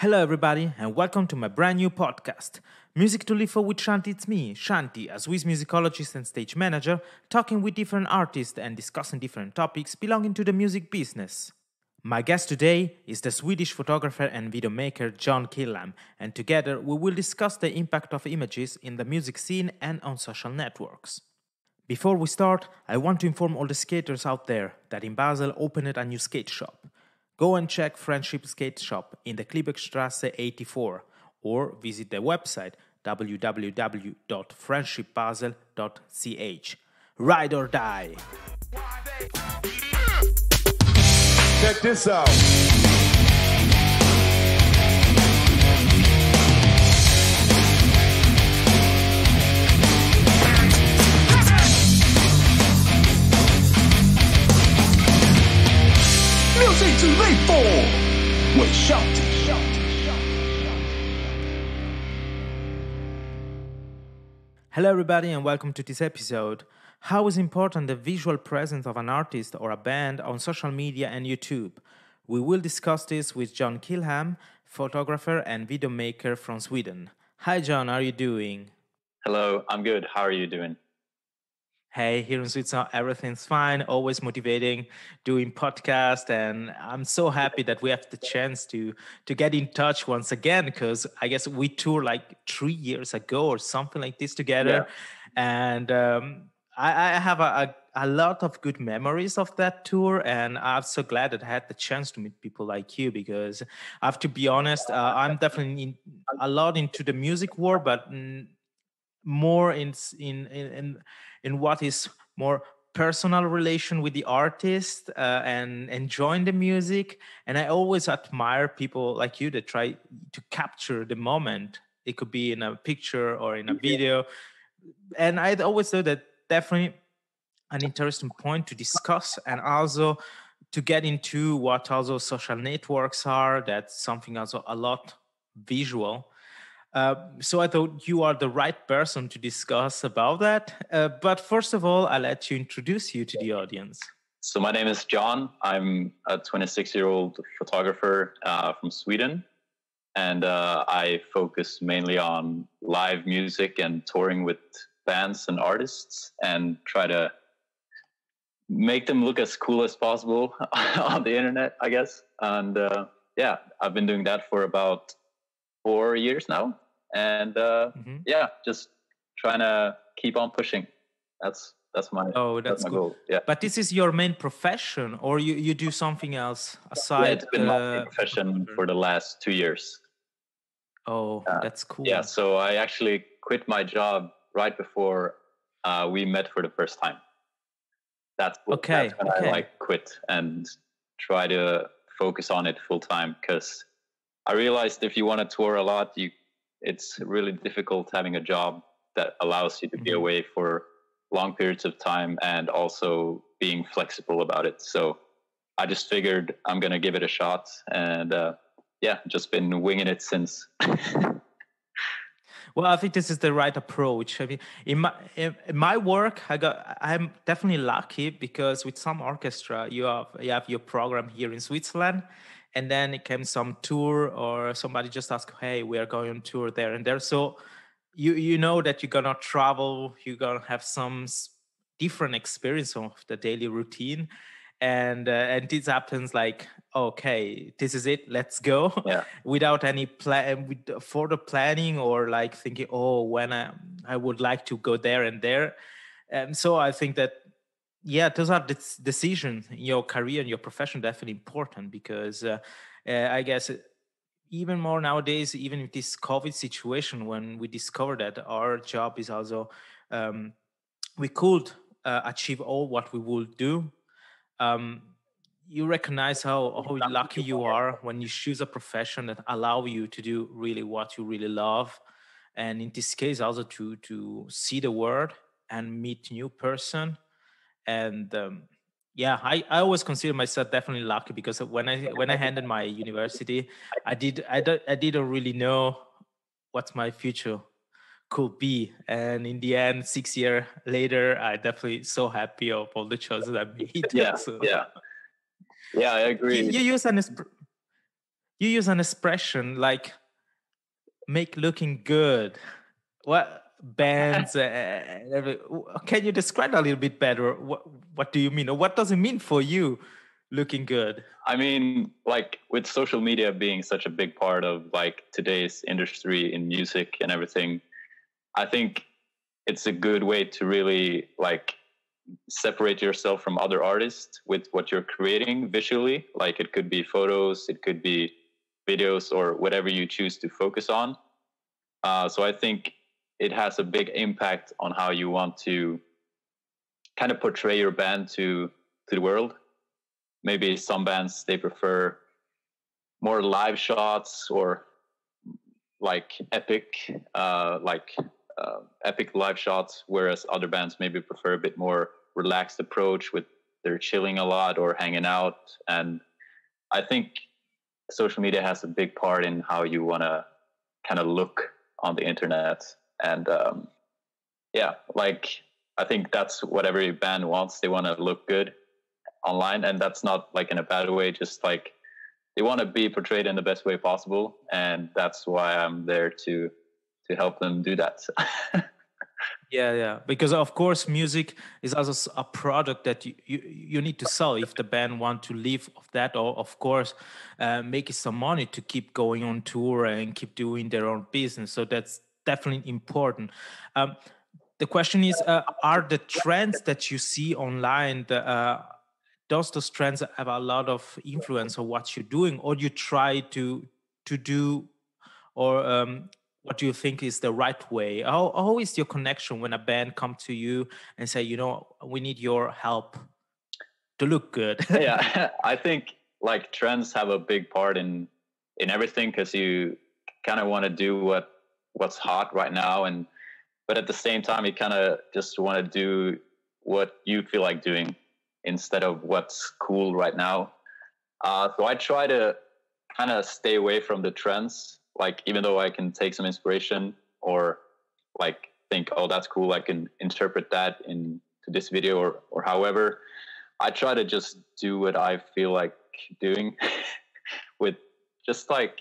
Hello, everybody, and welcome to my brand new podcast, Music to Live For with Shanti. It's me, Shanti, a Swiss musicologist and stage manager, talking with different artists and discussing different topics belonging to the music business. My guest today is the Swedish photographer and videomaker John Gyllhamn, and together we will discuss the impact of images in the music scene and on social networks. Before we start, I want to inform all the skaters out there that in Basel opened a new skate shop. Go and check Friendship Skate Shop in the Klibeckstrasse 84 or visit the website www.friendshipbasel.ch. Ride or die! Check this out. Music to live for with Shanti. Hello, everybody, and welcome to this episode. How is important the visual presence of an artist or a band on social media and YouTube? We will discuss this with John Gyllhamn, photographer and videomaker from Sweden. Hi, John, how are you doing? Hello, I'm good. How are you doing? Hey, here in Switzerland, everything's fine, always motivating, doing podcast, and I'm so happy that we have the chance to get in touch once again, because I guess we toured like 3 years ago or something like this together, and I have a lot of good memories of that tour, and I'm so glad that I had the chance to meet people like you, because I have to be honest, I'm definitely a lot into the music world, but more in what is more personal relation with the artist and enjoying the music. And I always admire people like you that try to capture the moment. It could be in a picture or in a video. And I always thought that definitely an interesting point to discuss, and also to get into what also social networks are. That's something also a lot visual. So I thought you are the right person to discuss about that. But first of all, I'll let you introduce you to the audience. So my name is John. I'm a 26-year-old photographer from Sweden. And I focus mainly on live music and touring with bands and artists and try to make them look as cool as possible on the internet, I guess. And I've been doing that for about 4 years now, and just trying to keep on pushing. That's my that's my cool. goal. Yeah, but this is your main profession, or you do something else aside? Yeah, it's been my main profession for the last 2 years. That's cool. Yeah, so I actually quit my job right before we met for the first time. That's when I quit and try to focus on it full time, because I realized if you want to tour a lot, it's really difficult having a job that allows you to be away for long periods of time and also being flexible about it. So I just figured I'm going to give it a shot, and just been winging it since. Well, I think this is the right approach. I mean, in my work, I'm definitely lucky, because with some orchestra, you have your program here in Switzerland, and then it came some tour, or somebody just asked, hey, we are going on tour there and there. So you know that you're gonna travel, you're gonna have some different experience of the daily routine, and this happens like, okay, this is it, let's go. Without any further planning, or like thinking, when I would like to go there and there. And so I think that those are the decisions in your career and your profession, definitely important, because I guess even more nowadays, even with this COVID situation, when we discovered that our job is also we could achieve all what we would do. You recognize how lucky you are when you choose a profession that allow you to do really what you really love, and in this case also to see the world and meet new person. And I always consider myself definitely lucky, because when I ended my university, I didn't really know what my future could be, and in the end, 6 years later, I definitely so happy of all the choices I made. Yeah, I agree. You use an you use an expression like make looking good. What bands? Can you describe a little bit better? What do you mean, or what does it mean for you, looking good? I mean, like with social media being such a big part of like today's industry in music and everything, I think it's a good way to really like separate yourself from other artists with what you're creating visually. Like it could be photos, it could be videos, or whatever you choose to focus on. So I think it has a big impact on how you want to kind of portray your band to the world. Maybe some bands, they prefer more live shots or like epic live shots, whereas other bands maybe prefer a bit more relaxed approach with they're chilling a lot or hanging out. And I think social media has a big part in how you want to kind of look on the internet. And like I think that's what every band wants. They want to look good online, and that's not like in a bad way, just like they want to be portrayed in the best way possible, and that's why I'm there to help them do that. Yeah, because of course music is also a product that you need to sell if the band want to live of that, or of course make some money to keep going on tour and keep doing their own business. So that's definitely important. The question is, are the trends that you see online, does those trends have a lot of influence on what you're doing, or you try to do, or what do you think is the right way? How is your connection when a band come to you and say, we need your help to look good? Yeah, I think like trends have a big part in everything, because you kind of want to do what's hot right now, but at the same time you kind of just want to do what you feel like doing instead of what's cool right now. So I try to kind of stay away from the trends, like even though I can take some inspiration or like think, oh, that's cool, I can interpret that into this video or however, I try to just do what I feel like doing with just like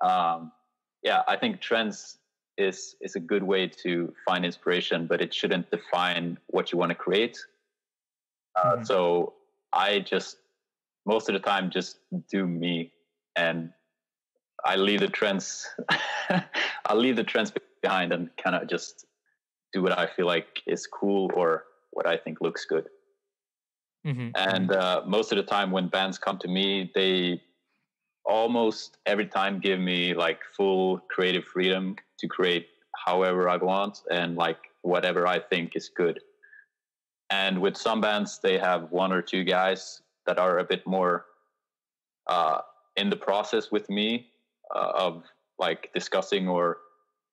I think trends is a good way to find inspiration, but it shouldn't define what you want to create. So I just most of the time just do me, and I leave the trends behind and kind of just do what I feel like is cool or what I think looks good. And most of the time when bands come to me, they almost every time give me like full creative freedom to create however I want and like whatever I think is good. And with some bands, they have one or two guys that are a bit more in the process with me of like discussing or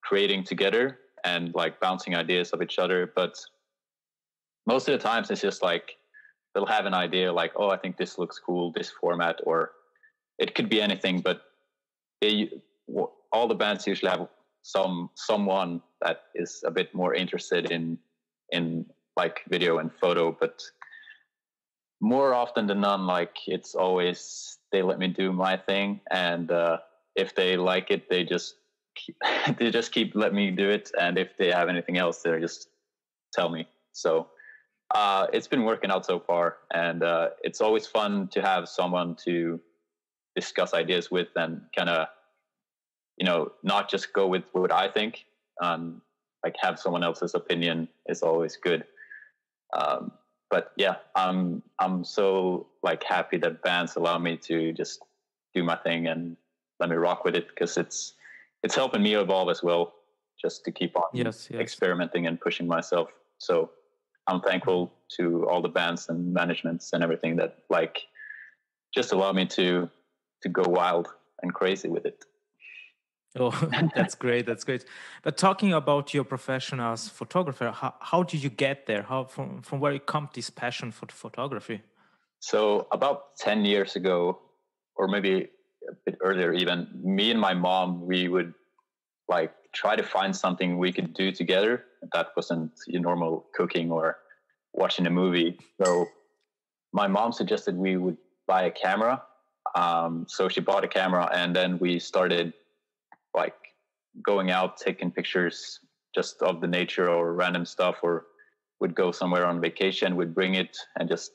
creating together and like bouncing ideas of each other. But most of the times it's just like they'll have an idea like, oh, I think this looks cool, this format, or it could be anything. But all the bands usually have someone that is a bit more interested in like video and photo, but more often than none, like it's always they let me do my thing, and if they like it, they just keep letting me do it, and if they have anything else, they just tell me. So it's been working out so far, and it's always fun to have someone to discuss ideas with and kind of not just go with what I think, like have someone else's opinion is always good. But yeah, I'm so like happy that bands allow me to just do my thing and let me rock with it, because it's helping me evolve as well, just to keep on experimenting and pushing myself. So I'm thankful to all the bands and managements and everything that like just allow me to go wild and crazy with it. Oh, that's great. That's great. But talking about your profession as photographer, how did you get there? How from where it comes this passion for photography? So about 10 years ago, or maybe a bit earlier even, me and my mom, we would like try to find something we could do together that wasn't your normal cooking or watching a movie. So my mom suggested we would buy a camera So she bought a camera, and then we started like going out, taking pictures just of the nature or random stuff, or would go somewhere on vacation, would bring it and just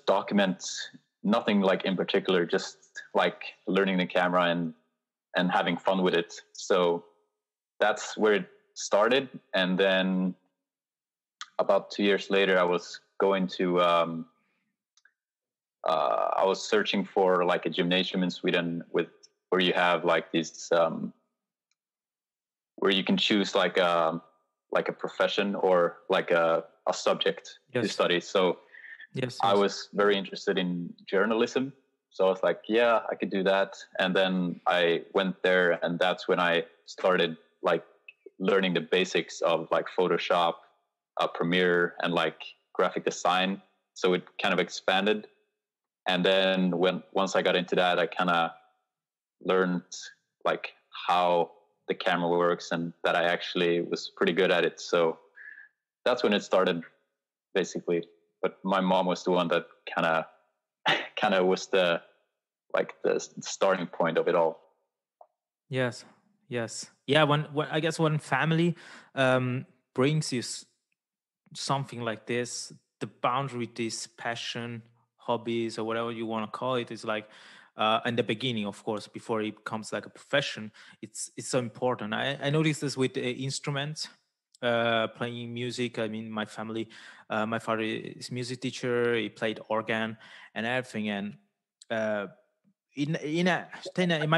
document nothing like in particular, just like learning the camera and having fun with it. So that's where it started. And then about 2 years later, I was going to, I was searching for like a gymnasium in Sweden where you have like these, where you can choose like a profession or like a subject to study. So I was very interested in journalism. So I was like, yeah, I could do that. And then I went there, and that's when I started like learning the basics of like Photoshop, Premiere, and like graphic design. So it kind of expanded. And then once I got into that, I kind of learned like how the camera works, and that I actually was pretty good at it. So that's when it started, basically. But my mom was the one that kind of was the starting point of it all. Yes. Yeah. When I guess when family brings you something like this, the boundary, this passion, hobbies, or whatever you want to call it, is like in the beginning, of course, before it becomes like a profession. It's so important. I noticed this with instruments. Playing music. I mean, my family, my father is music teacher. He played organ and everything. And my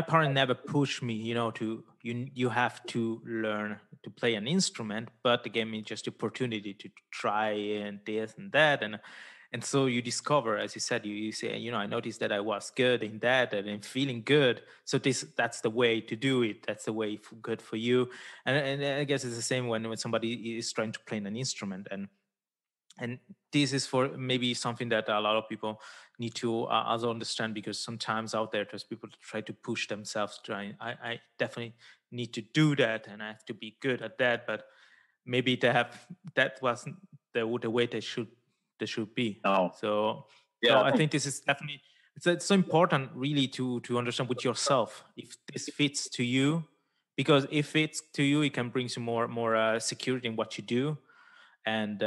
parents never pushed me, to you have to learn to play an instrument, but they gave me just opportunity to try and this and that. And so you discover, as you said, you say, I noticed that I was good in that and I'm feeling good. So that's the way to do it. That's the way good for you. And I guess it's the same when somebody is trying to play an instrument. And this is for maybe something that a lot of people need to also understand, because sometimes out there's people try to push themselves. I definitely need to do that, and I have to be good at that. But maybe that wasn't the way they should be. Oh. So I think this is definitely it's so important, really, to understand with yourself if this fits to you, because if it's to you, it can bring you more security in what you do. And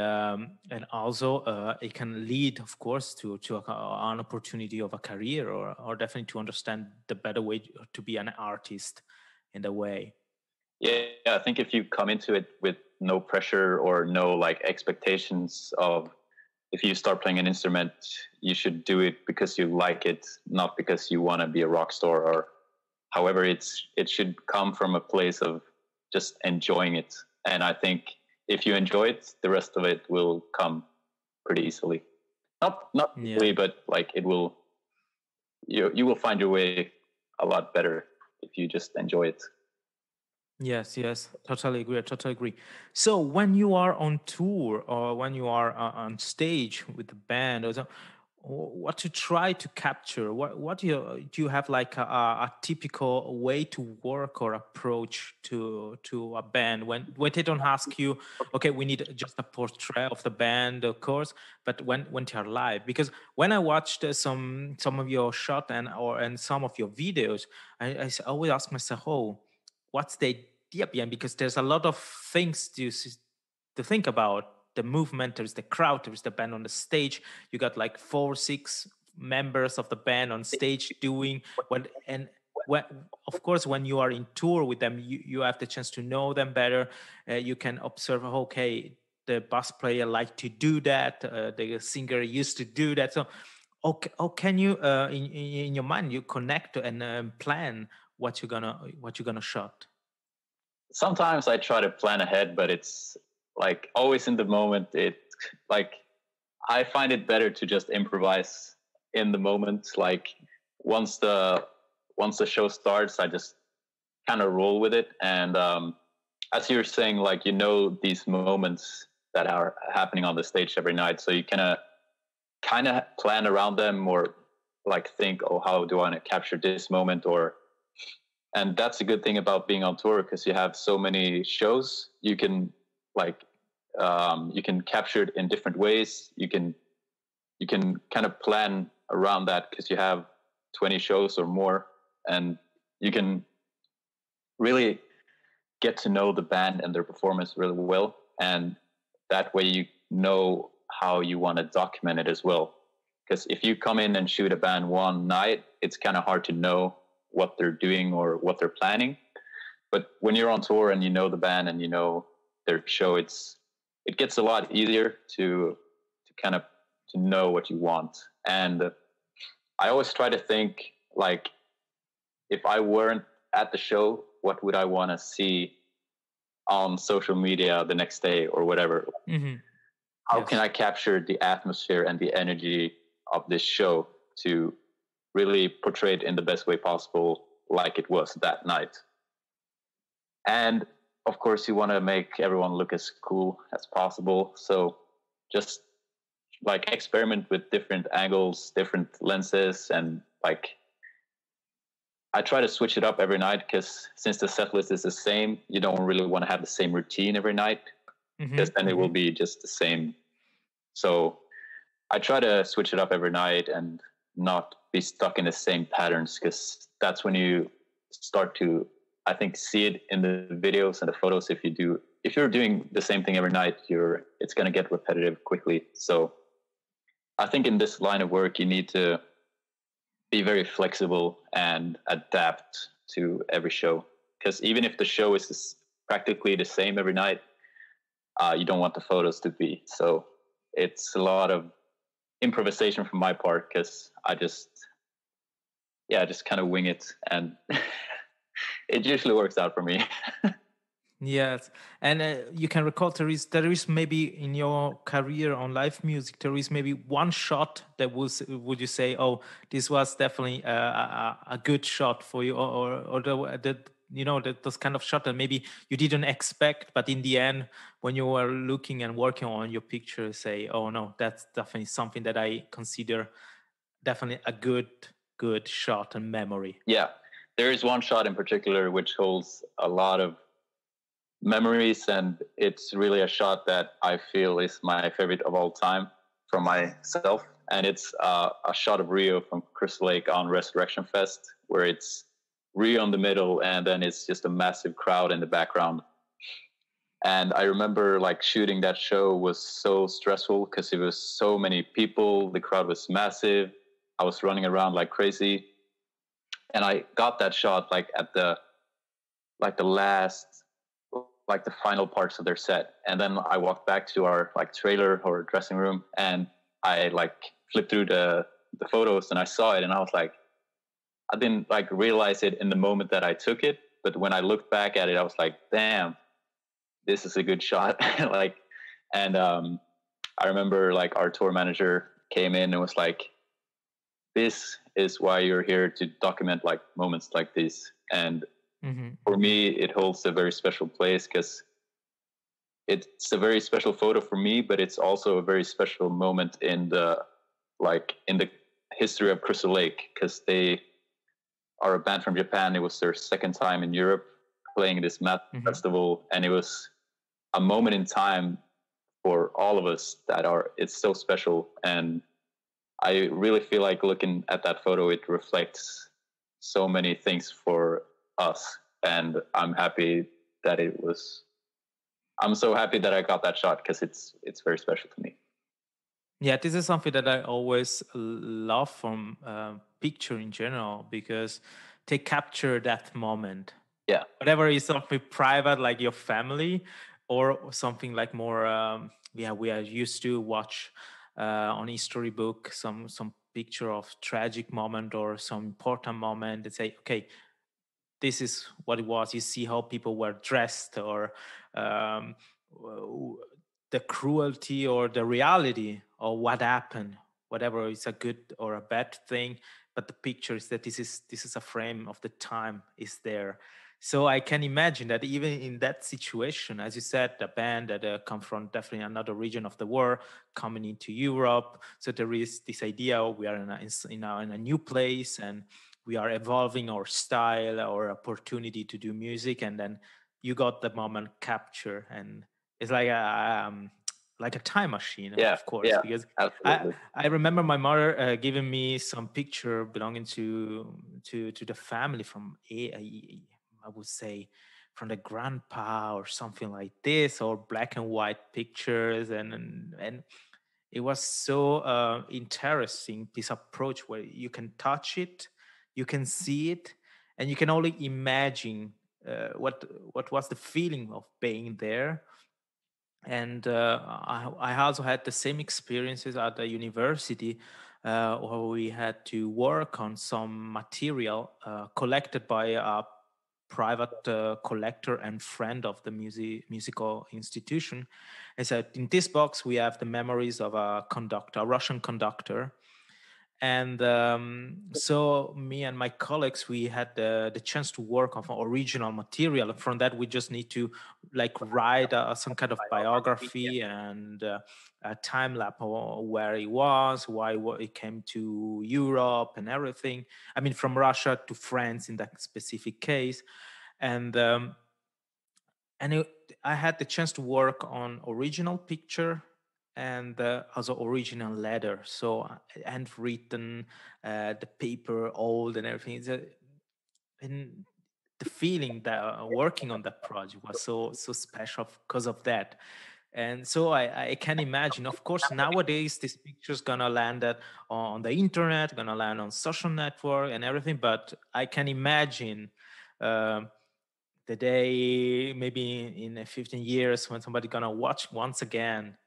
also it can lead, of course, to an opportunity of a career, or definitely to understand the better way to be an artist in the way. Yeah, I think if you come into it with no pressure or no like expectations of, if you start playing an instrument, you should do it because you like it, not because you want to be a rock star, or however it should come from a place of just enjoying it. And I think if you enjoy it, the rest of it will come pretty easily. Not easily, but like it will. You will find your way a lot better if you just enjoy it. Yes, totally agree. So when you are on tour, or when you are on stage with the band, or so, what to try to capture? What do you have like a typical way to work or approach to a band when they don't ask you, okay, we need just a portrait of the band, of course, but when they are live? Because when I watched some of your shot and some of your videos, I always ask myself, what's the idea behind? Because there's a lot of things to think about. The movement, there's the crowd, there's the band on the stage. You got like 4-6 members of the band on stage doing what. And of course, when you are in tour with them, you have the chance to know them better. You can observe, okay, the bass player liked to do that, the singer used to do that. So can you in your mind you connect and plan what you're gonna shot? Sometimes I try to plan ahead, but it's like always in the moment. It like I find it better to just improvise in the moment. Like once the show starts, I just kind of roll with it. And as you're saying, like, these moments that are happening on the stage every night, so you kind of plan around them, or like think, how do I want to capture this moment? And that's a good thing about being on tour, because you have so many shows. You can you can capture it in different ways. You can kind of plan around that because you have 20 shows or more, and you can really get to know the band and their performance really well. And that way you know how you want to document it as well. Because if you come in and shoot a band one night, it's kind of hard to know what they're doing or what they're planning. But when you're on tour and you know the band and you know their show, it gets a lot easier to kind of to know what you want. And I always try to think, like, if I weren't at the show, what would I want to see on social media the next day or whatever? Mm-hmm. How can I capture the atmosphere and the energy of this show to really portray it in the best way possible, like it was that night? And of course, you want to make everyone look as cool as possible. So just like experiment with different angles, different lenses, and like I try to switch it up every night because since the set list is the same, you don't really want to have the same routine every night because then it will be just the same. So I try to switch it up every night and not be stuck in the same patterns, because that's when you start to, I think, see it in the videos and the photos. If you're doing the same thing every night, it's going to get repetitive quickly. So I think in this line of work, you need to be very flexible and adapt to every show, because even if the show is practically the same every night, you don't want the photos to be. So it's a lot of improvisation from my part, because I just kind of wing it, and it usually works out for me. Yes, and you can recall there is maybe in your career on live music, there is maybe one shot that would you say, oh, this was definitely a good shot for you, or those kind of shot that maybe you didn't expect, but in the end, when you were looking and working on your picture, say, oh no, that's definitely something that I consider definitely a good shot and memory. Yeah, there is one shot in particular which holds a lot of memories, and it's really a shot that I feel is my favorite of all time from myself. And it's a shot of Rio from Crystal Lake on Resurrection Fest, where it's Rio in the middle and then it's just a massive crowd in the background. And I remember like shooting that show was so stressful because it was so many people, the crowd was massive, I was running around like crazy, and I got that shot like at the last, like the final parts of their set. And then I walked back to our like trailer or dressing room, and I like flipped through the photos and I saw it, and I was like, I didn't like realize it in the moment that I took it, but when I looked back at it, I was like, damn, this is a good shot. Like, and I remember like our tour manager came in and was like, this is why you're here, to document like moments like this. And for me, it holds a very special place because it's a very special photo for me, but it's also a very special moment in the history of Crystal Lake, because they are a band from Japan. It was their second time in Europe playing this festival, and it was a moment in time for all of us it's so special. And I really feel like looking at that photo, it reflects so many things for us, and I'm happy that I'm so happy that I got that shot, because it's very special to me. Yeah, this is something that I always love from picture in general, because they capture that moment. Yeah, whatever is something private like your family, or something like more we are used to watch on a storybook some picture of tragic moment or some important moment and say, okay, this is what it was. You see how people were dressed, or the cruelty or the reality or what happened, whatever is a good or a bad thing. But the picture is that this is a frame of the time is there. So I can imagine that even in that situation, as you said, the band that come from definitely another region of the world coming into Europe. So there is this idea we are in a new place, and we are evolving our style, our opportunity to do music, and then you got the moment capture, and it's like like a time machine, Yeah, of course, yeah, because absolutely. I remember my mother giving me some picture belonging to the family from I would say from the grandpa or something like this, or black and white pictures, and it was so interesting, this approach where you can touch it, you can see it, and you can only imagine what was the feeling of being there. And I also had the same experiences at the university, where we had to work on some material collected by a private collector and friend of the musical institution. And so in this box we have the memories of a conductor, a Russian conductor. And so me and my colleagues, we had the chance to work on original material, and from that we just need to like write some kind of biography and a time lapse where he was, why he came to Europe and everything. I mean, from Russia to France in that specific case. And I had the chance to work on original picture and also original letter, so handwritten, the paper old and everything. And the feeling that working on that project was so special because of that. And so I can imagine, of course, nowadays this picture's gonna land on the internet, gonna land on social network and everything. But I can imagine the day maybe in 15 years when somebody gonna watch once again,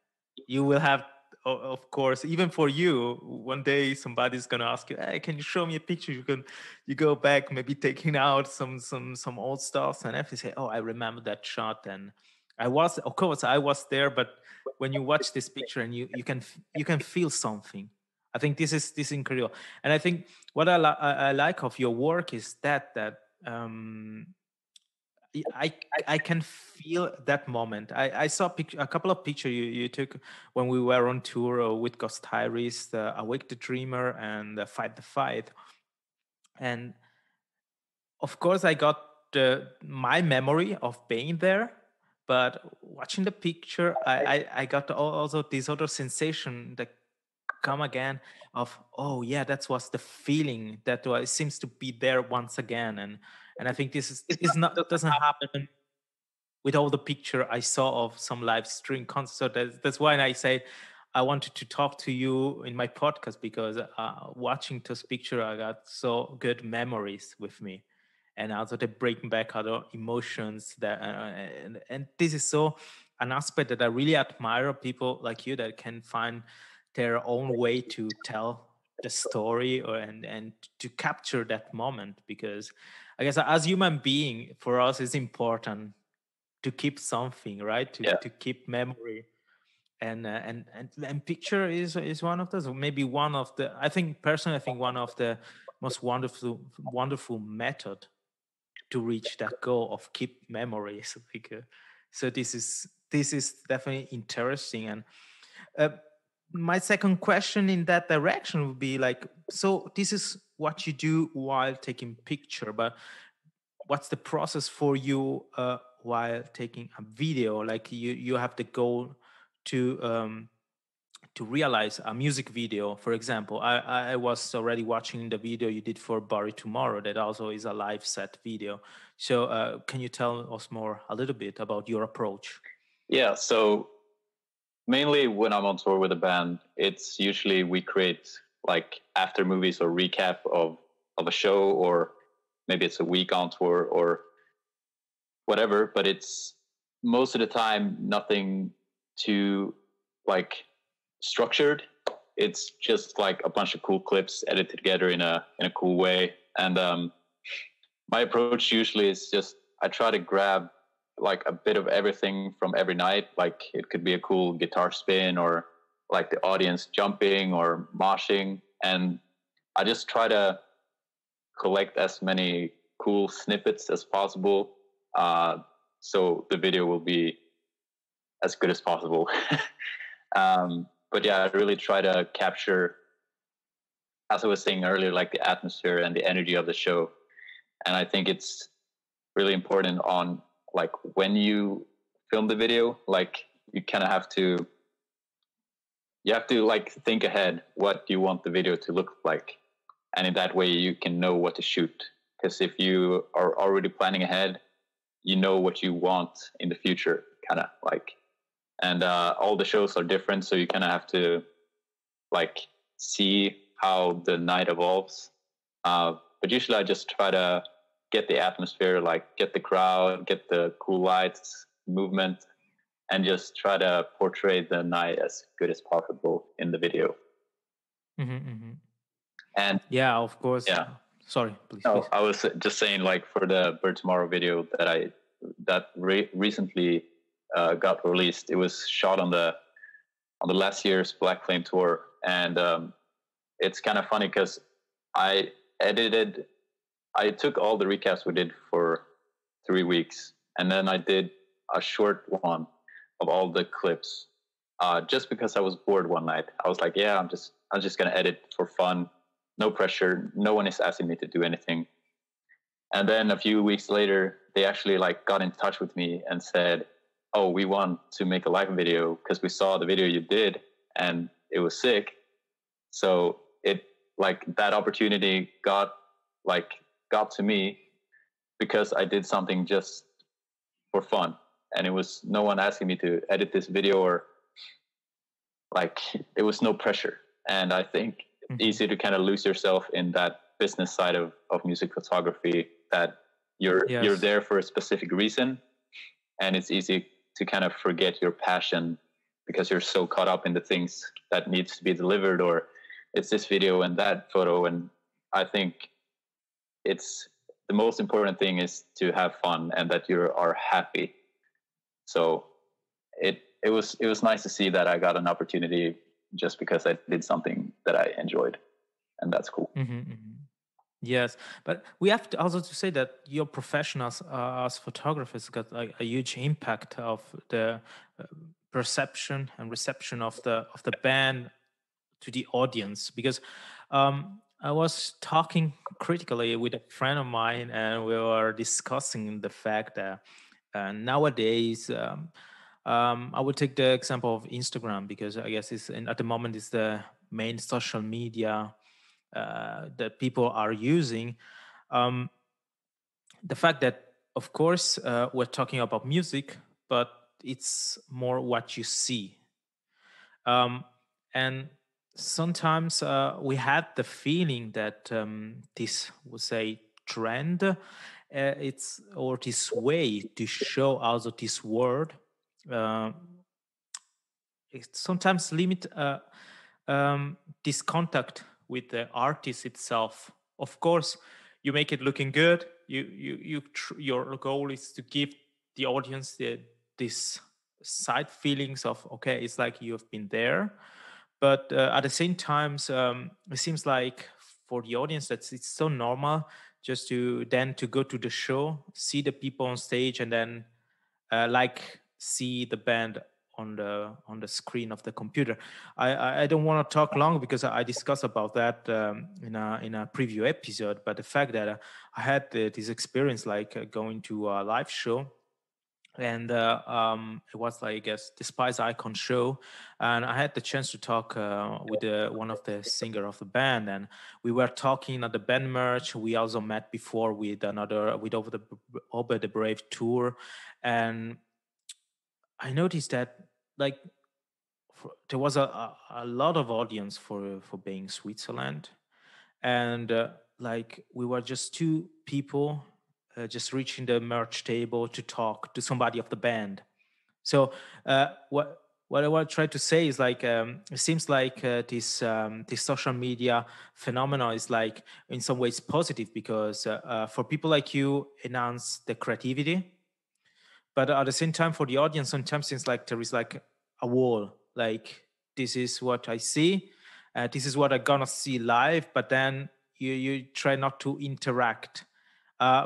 you will have, of course, even for you, one day somebody's gonna ask you, hey, can you show me a picture? You go back, maybe taking out some old stuff, and if you say, oh, I remember that shot, and of course I was there. But when you watch this picture and you can feel something. I think this is incredible. And I think what I like of your work is that I I can feel that moment. I saw a couple of pictures you took when we were on tour with Ghost Iris, Awake the Dreamer, and Fight the Fight. And of course, I got my memory of being there, but watching the picture, I got also this other sensation that come again of, oh yeah, that was the feeling that seems to be there once again. And I think this is not doesn't happen with all the picture I saw of some live stream concerts. So that's why I say I wanted to talk to you in my podcast, because watching this picture, I got so good memories with me, and also they bring back other emotions that, and this is so an aspect that I really admire of people like you that can find their own way to tell the story, and to capture that moment. Because I guess as human being, for us, it's important to keep something, right? To keep memory. And picture is one of those, or maybe one of the, I think personally, I think one of the most wonderful method to reach that goal of keep memories. Like, so this is definitely interesting. And uh, my second question in that direction would be like, so this is what you do while taking picture, but what's the process for you while taking a video? Like you have the goal to realize a music video, for example. I was already watching the video you did for Bari Tomorrow, that also is a live set video. So can you tell us more a little bit about your approach? Yeah, so mainly when I'm on tour with a band, it's usually we create like after movies or recap of a show, or maybe it's a week on tour or whatever, but it's most of the time nothing too like structured. It's just like a bunch of cool clips edited together in a cool way. And my approach usually is just I try to grab like a bit of everything from every night. Like it could be a cool guitar spin, or like the audience jumping or moshing, and I just try to collect as many cool snippets as possible, so the video will be as good as possible. But yeah, I really try to capture, as I was saying earlier, like the atmosphere and the energy of the show. And I think it's really important on like when you film the video, like you kind of have to you have to like think ahead what you want the video to look like, and in that way you can know what to shoot. Because if you are already planning ahead, you know what you want in the future, kind of like. And all the shows are different, so you kind of have to like see how the night evolves. But usually I just try to get the atmosphere, like get the crowd, get the cool lights, movement, and just try to portray the night as good as possible in the video. And yeah, of course. Yeah. Sorry, please. No, please. I was just saying, like for the Bird Tomorrow video that recently got released. It was shot on the last year's Black Flame tour, and it's kind of funny because I took all the recaps we did for 3 weeks, and then I did a short one of all the clips, just because I was bored one night. I was like, yeah, I'm just gonna edit for fun, no pressure. No one is asking me to do anything. And then a few weeks later, they actually like got in touch with me and said, oh, we want to make a live video because we saw the video you did and it was sick. So it like that opportunity got to me because I did something just for fun, and it was no one asking me to edit this video, or like it was no pressure. And I think it's easy to kind of lose yourself in that business side of music photography, that you're there for a specific reason, and it's easy to kind of forget your passion because you're so caught up in the things that needs to be delivered, or it's this video and that photo. And I think it's the most important thing is to have fun and that you are happy. So it was nice to see that I got an opportunity just because I did something that I enjoyed, and that's cool. Yes, but we have to also to say that your profession as photographers got a huge impact of the perception and reception of the band to the audience. Because I was talking critically with a friend of mine, and we were discussing the fact that nowadays, I would take the example of Instagram, because I guess at the moment it's the main social media that people are using. The fact that, of course, we're talking about music, but it's more what you see. And sometimes we had the feeling that this, we'll say, trend, or this way to show also this world, it sometimes limit this contact with the artist itself. Of course, you make it looking good. Your goal is to give the audience this side feelings of, okay, it's like you have been there. But at the same time, it seems like for the audience that it's so normal just to go to the show, see the people on stage, and then see the band on the screen of the computer. I don't want to talk long because I discussed about that in a preview episode. But the fact that I had this experience, like going to a live show, and it was like, I guess, the Spice Icon show, and I had the chance to talk with one of the singer of the band, and we were talking at the band merch. We also met before with Over the Brave tour, and I noticed that like there was a lot of audience for being Switzerland, and like we were just two people just reaching the merch table to talk to somebody of the band. So what I want to try to say is like it seems like this social media phenomenon is like in some ways positive, because for people like you, enhance the creativity, but at the same time for the audience sometimes it's like there is like a wall, like this is what I see, this is what I'm gonna see live, but then you try not to interact.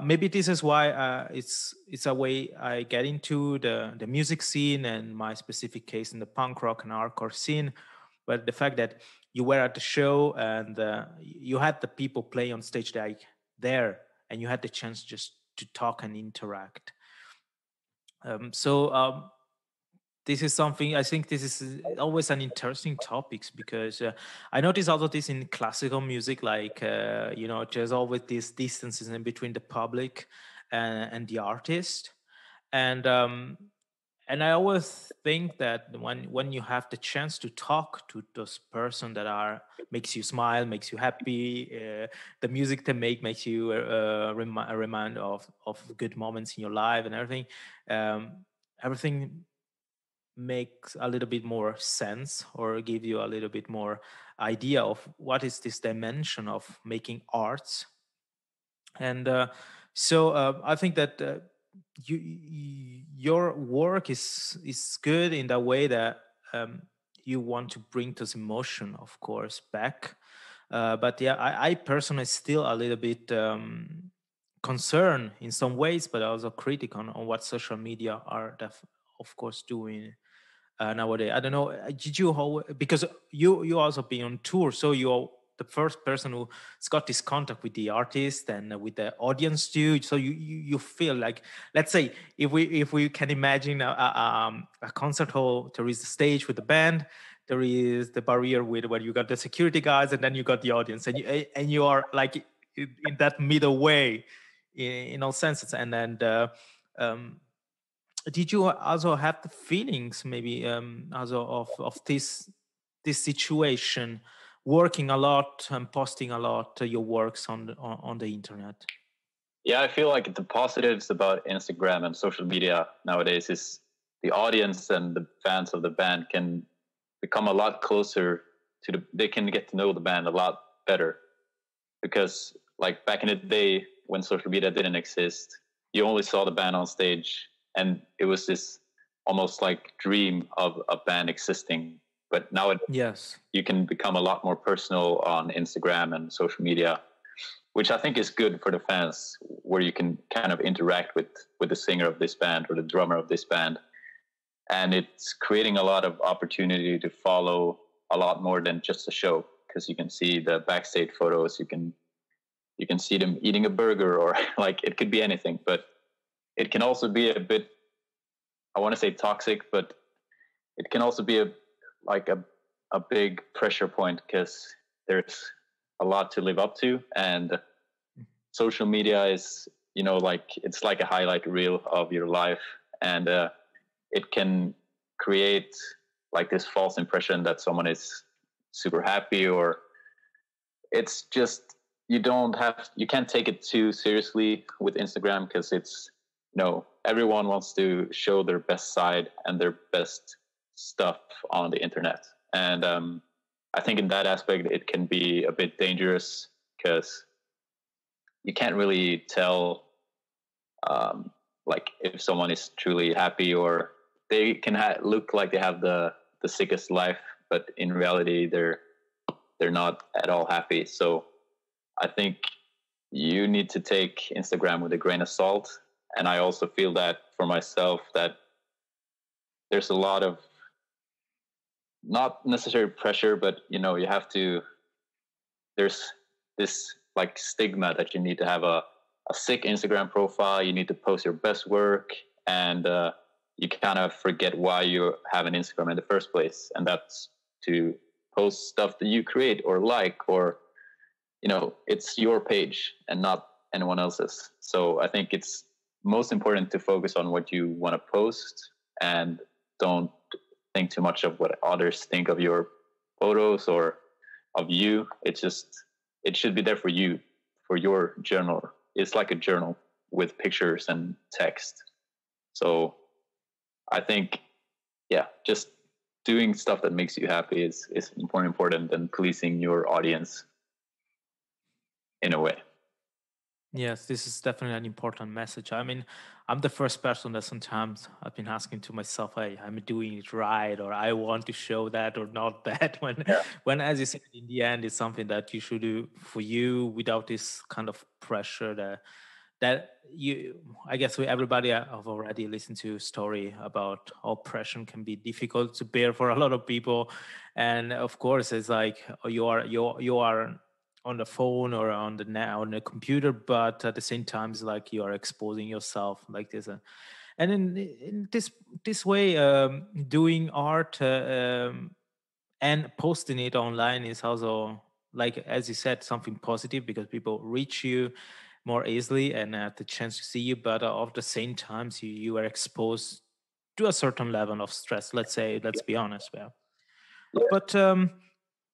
Maybe this is why it's a way I get into the music scene, and my specific case in the punk rock and hardcore scene. But the fact that you were at the show and you had the people play on stage like there, and you had the chance just to talk and interact. So this is something, I think this is always an interesting topic, because I notice also this in classical music, like there's always these distances in between the public and the artist. And I always think that when you have the chance to talk to those person that are makes you smile, makes you happy, the music they make makes you remind of good moments in your life and everything. Everything makes a little bit more sense, or give you a little bit more idea of what is this dimension of making arts. And I think that your work is good in the way that you want to bring this emotion, of course, back. But yeah, I personally still a little bit concerned in some ways, but also critic on what social media are of course doing nowadays. I don't know. Did you because you also been on tour, so you're the first person who's got this contact with the artist and with the audience too. So you feel like, let's say, if we can imagine a concert hall, there is the stage with the band, there is the barrier with where you got the security guards, and then you got the audience, and you are like in that middle way, in all senses, and then. Did you also have the feelings maybe also of this situation, working a lot and posting a lot your works on the internet? Yeah, I feel like the positives about Instagram and social media nowadays is the audience and the fans of the band can become a lot closer to they can get to know the band a lot better, because like back in the day when social media didn't exist, you only saw the band on stage, and it was this almost like dream of a band existing. But now you can become a lot more personal on Instagram and social media, which I think is good for the fans, where you can kind of interact with the singer of this band or the drummer of this band. And it's creating a lot of opportunity to follow a lot more than just a show, because you can see the backstage photos, you can see them eating a burger, or like it could be anything. But it can also be a bit, I want to say toxic, but it can also be a big pressure point, because there's a lot to live up to, and social media is, like it's like a highlight reel of your life, and it can create like this false impression that someone is super happy, or it's just you can't take it too seriously with Instagram, because it's everyone wants to show their best side and their best stuff on the internet. And I think in that aspect it can be a bit dangerous, because you can't really tell like if someone is truly happy, or they can look like they have the sickest life, but in reality they're not at all happy. So I think you need to take Instagram with a grain of salt. And I also feel that for myself, that there's a lot of not necessarily pressure, but you have to, there's this like stigma that you need to have a sick Instagram profile, you need to post your best work, and you kind of forget why you have an Instagram in the first place, and that's to post stuff that you create or like, or it's your page and not anyone else's. So I think it's most important to focus on what you want to post, and don't think too much of what others think of your photos or of you. It should be there for you, for your journal. It's like a journal with pictures and text. So I think, just doing stuff that makes you happy is more important than pleasing your audience in a way. Yes, this is definitely an important message. I mean, I'm the first person that sometimes I've been asking to myself, hey, I'm doing it right, or I want to show that or not that. When, as you said, in the end, it's something that you should do for you without this kind of pressure that I guess everybody have already listened to a story about how oppression can be difficult to bear for a lot of people. And of course, it's like you are on the phone or on the net, on the computer, but at the same time, it's like you are exposing yourself like this. And in this way, doing art and posting it online is also, like as you said, something positive because people reach you more easily and have the chance to see you. But at the same time, you are exposed to a certain level of stress. Let's be honest. Yeah. But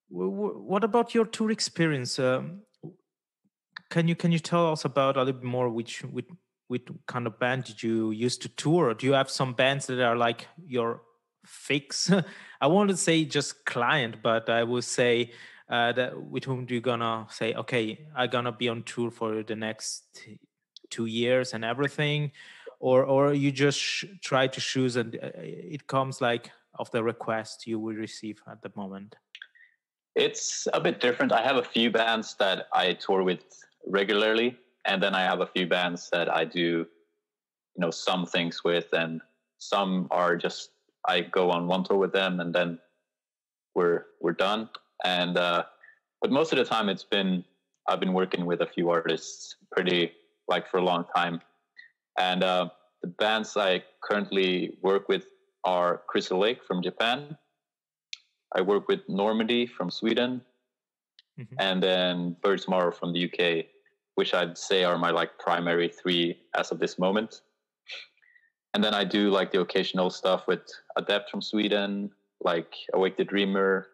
what about your tour experience? Can you tell us about a little bit more? Which kind of band did you used to tour? Or do you have some bands that are like your fix? I want to say just client, but I would say that with whom do you gonna say, okay, I'm gonna be on tour for the next 2 years and everything, or you just try to choose and it comes like of the request you will receive at the moment. It's a bit different. I have a few bands that I tour with regularly, and then I have a few bands that I do, some things with, and some are just I go on one tour with them, and then we're done. And but most of the time, I've been working with a few artists pretty like for a long time, and the bands I currently work with are Crystal Lake from Japan. I work with Normandy from Sweden, and then Birds Morrow from the UK, which I'd say are my like primary three as of this moment. And then I do like the occasional stuff with Adept from Sweden, like Awake the Dreamer.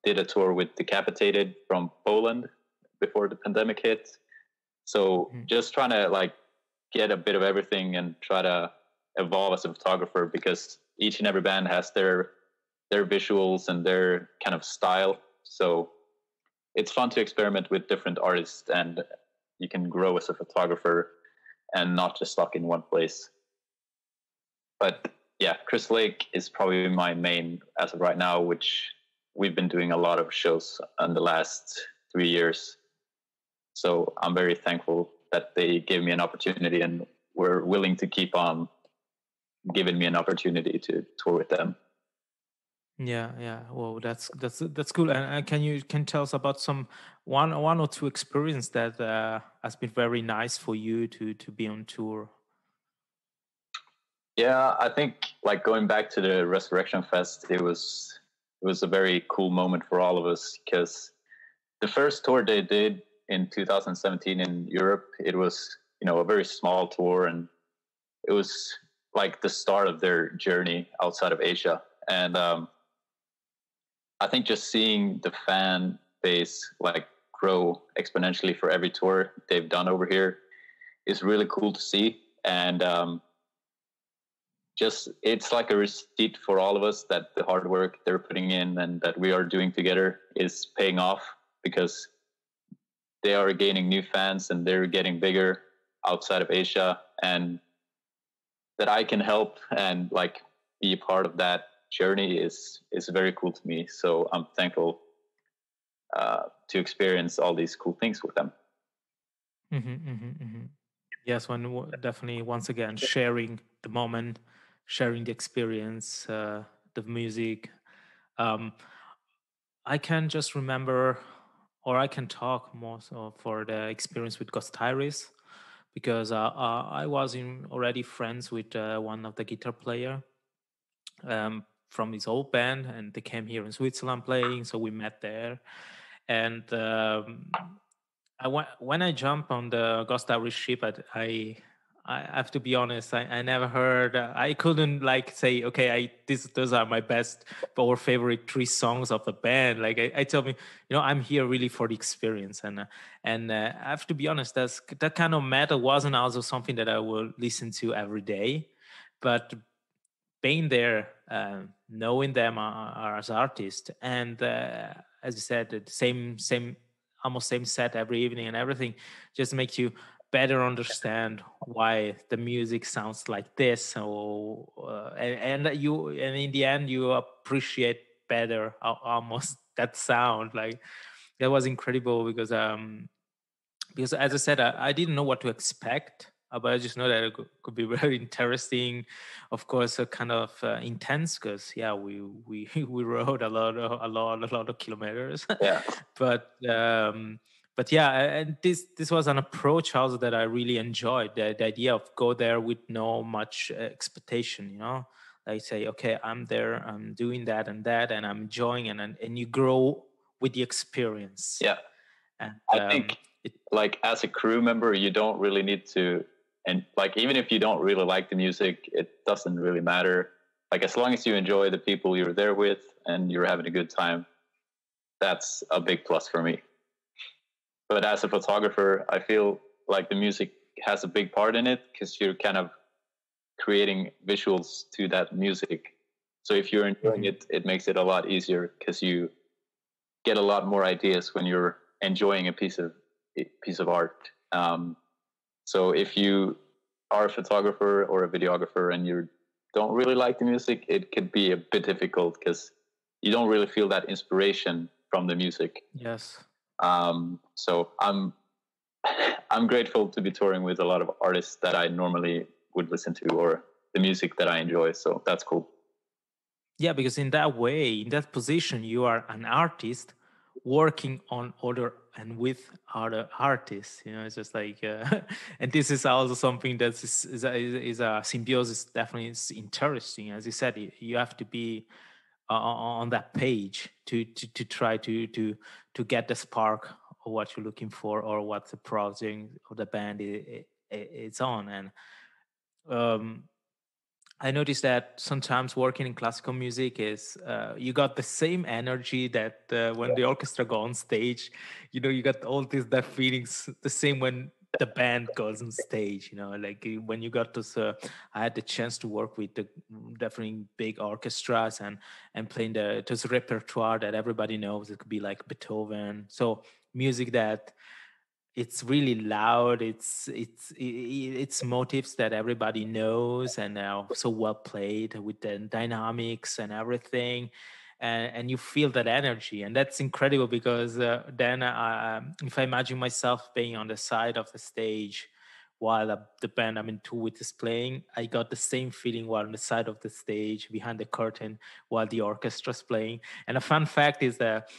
Did a tour with Decapitated from Poland before the pandemic hit. So just trying to like get a bit of everything and try to evolve as a photographer, because each and every band has their visuals and their kind of style. So it's fun to experiment with different artists, and you can grow as a photographer and not just stuck in one place. But yeah, Crystal Lake is probably my main as of right now, which we've been doing a lot of shows in the last 3 years. So I'm very thankful that they gave me an opportunity and were willing to keep on giving me an opportunity to tour with them. Yeah. Well, that's cool. And can you tell us about some one or two experience that has been very nice for you to be on tour? Yeah, I think like going back to the Resurrection Fest, it was a very cool moment for all of us, because the first tour they did in 2017 in Europe, it was a very small tour, and it was like the start of their journey outside of Asia. And I think just seeing the fan base like grow exponentially for every tour they've done over here is really cool to see. And just it's like a receipt for all of us that the hard work they're putting in and that we are doing together is paying off, because they are gaining new fans and they're getting bigger outside of Asia, and that I can help and like be a part of that journey is very cool to me. So I'm thankful to experience all these cool things with them. Yes, definitely once again sharing the moment, sharing the experience, the music. I can just remember, or I can talk more so for the experience with Ghost Iris, because I was already friends with one of the guitar player from his old band, and they came here in Switzerland playing, so we met there. And when I jumped on the Ghost Iris ship, I have to be honest, I never heard, I couldn't like say, okay, those are my best or favorite 3 songs of the band. Like I told me, I'm here really for the experience. And I have to be honest, that kind of metal wasn't also something that I will listen to every day, but being there, knowing them as artists, and as you said, the same almost same set every evening and everything, just makes you better understand why the music sounds like this. And in the end you appreciate better almost that sound. Like that was incredible, because as I said, I didn't know what to expect but I just know that it could be very interesting. Of course, kind of intense because we rode a lot of kilometers. Yeah. But yeah, and this was an approach also that I really enjoyed. The idea of go there with no much expectation, you know. Like say, okay, I'm there, I'm doing that, and I'm enjoying, and you grow with the experience. Yeah. And I think like as a crew member, you don't really need to, and like even if you don't really like the music, it doesn't really matter. Like as long as you enjoy the people you're there with and you're having a good time, that's a big plus for me. But as a photographer, I feel like the music has a big part in it because you're kind of creating visuals to that music. So if you're enjoying it, it makes it a lot easier because you get a lot more ideas when you're enjoying a piece of art. So if you are a photographer or a videographer and you don't really like the music, it could be a bit difficult because you don't really feel that inspiration from the music. Yes. So I'm grateful to be touring with a lot of artists that I normally would listen to or the music that I enjoy. So that's cool. Yeah, because in that way, in that position, you are an artist working on other and with other artists. You know, it's just like, and this is also something that is a symbiosis. Definitely, is interesting. As you said, you have to be on that page to try to get the spark of what you're looking for or what the project or the band it's on. And I noticed that sometimes working in classical music is you got the same energy that when the orchestra go on stage, you know, you got all these that feelings the same when the band goes on stage. You know, like when you got to, I had the chance to work with the definitely big orchestras and playing this repertoire that everybody knows. It could be like Beethoven, so music that it's really loud. It's motifs that everybody knows and are so well played with the dynamics and everything, and you feel that energy, and that's incredible because then if I imagine myself being on the side of the stage while the band I'm in tour with is playing, I got the same feeling while on the side of the stage behind the curtain while the orchestra's playing. And a fun fact is that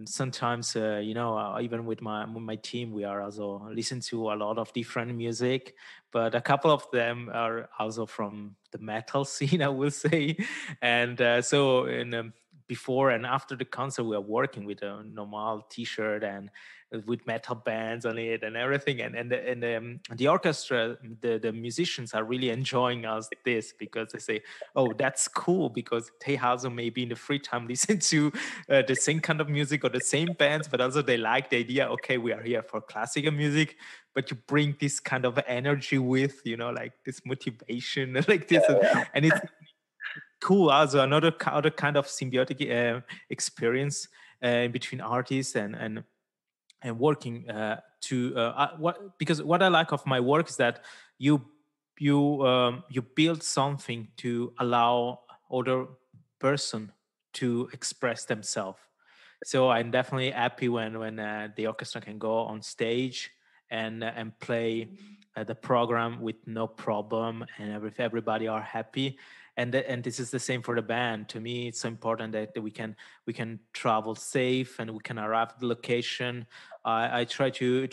sometimes even with my team we are also listen to a lot of different music, but a couple of them are also from the metal scene, I will say. And so in before and after the concert we are working with a normal t-shirt and with metal bands on it and everything, and the orchestra, the musicians are really enjoying us this because they say, oh, that's cool, because they also maybe in the free time listen to the same kind of music or the same bands, but also they like the idea, okay, we are here for classical music, but you bring this kind of energy with, you know, like this motivation like this. And it's cool, also another other kind of symbiotic experience between artists and working because what I like of my work is that you build something to allow other person to express themselves. So I'm definitely happy when the orchestra can go on stage and play the program with no problem, and everybody are happy. And this is the same for the band. To me, it's so important that we can travel safe and we can arrive at the location. I try to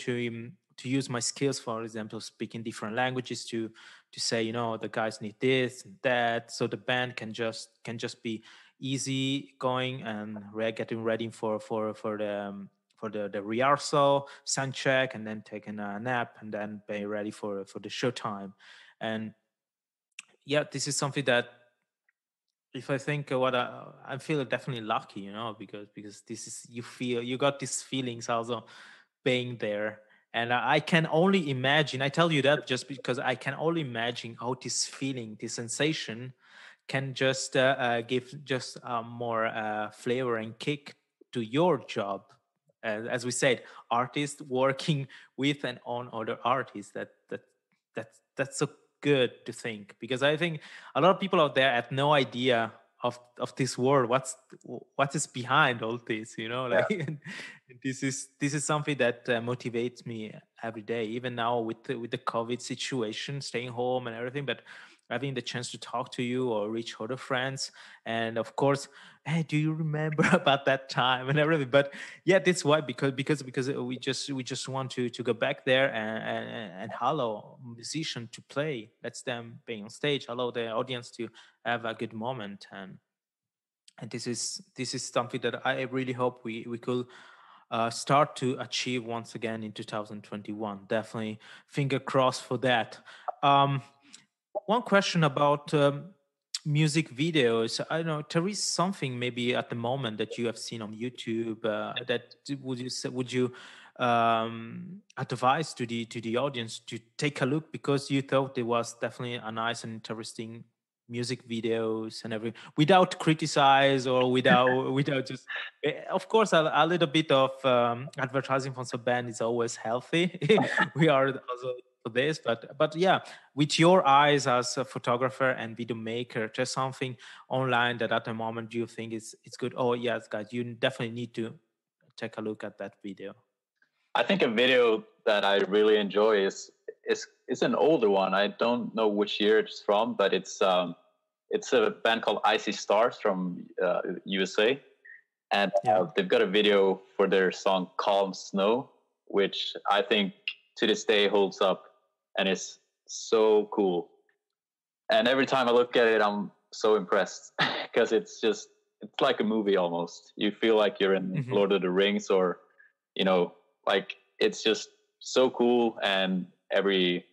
use my skills, for example, speaking different languages to say, you know, the guys need this and that, so the band can just be easy going and getting ready for the rehearsal, sound check, and then taking a nap, and then be ready for the show time. And yeah, this is something that, if I think what I feel definitely lucky, you know, because this is, you got these feelings also being there. And I can only imagine, I tell you that just because I can only imagine how this feeling, this sensation can just give just more flavor and kick to your job. As we said, artists working with and on other artists. That's so good to think, because I think a lot of people out there have no idea of this world. What is behind all this, like this is something that motivates me every day, even now with the COVID situation, staying home and everything, but having the chance to talk to you or reach other friends. And of course, hey, do you remember about that time and everything? But yeah, that's why, because we just want to go back there and allow musician to play, let them be on stage, allow the audience to have a good moment. And this is something that I really hope we could start to achieve once again in 2021. Definitely finger crossed for that. One question about music videos. I don't know, there is something maybe at the moment that you have seen on YouTube that would you advise to the audience to take a look, because you thought it was definitely a nice and interesting music videos and everything, without criticize or without just of course a little bit of advertising from some band is always healthy. We are also for this, but yeah, with your eyes as a photographer and video maker, there's something online that at the moment you think it's good. Oh yes, guys, you definitely need to take a look at that video. I think a video that I really enjoy is an older one. I don't know which year it's from, but it's a band called Icy Stars from USA, and they've got a video for their song Calm Snow, which I think to this day holds up and is so cool. And every time I look at it, I'm so impressed because it's like a movie almost. You feel like you're in Lord of the Rings, or like it's just so cool, and it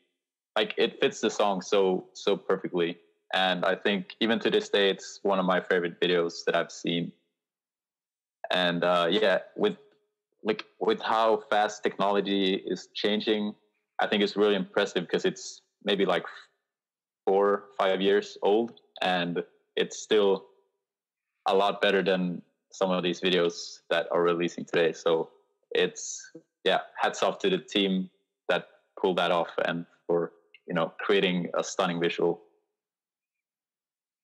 fits the song so perfectly. And I think even to this day, it's one of my favorite videos that I've seen. And with how fast technology is changing, I think it's really impressive because it's maybe like 4 or 5 years old, and it's still a lot better than some of these videos that are releasing today. So it's hats off to the team that pulled that off and for creating a stunning visual.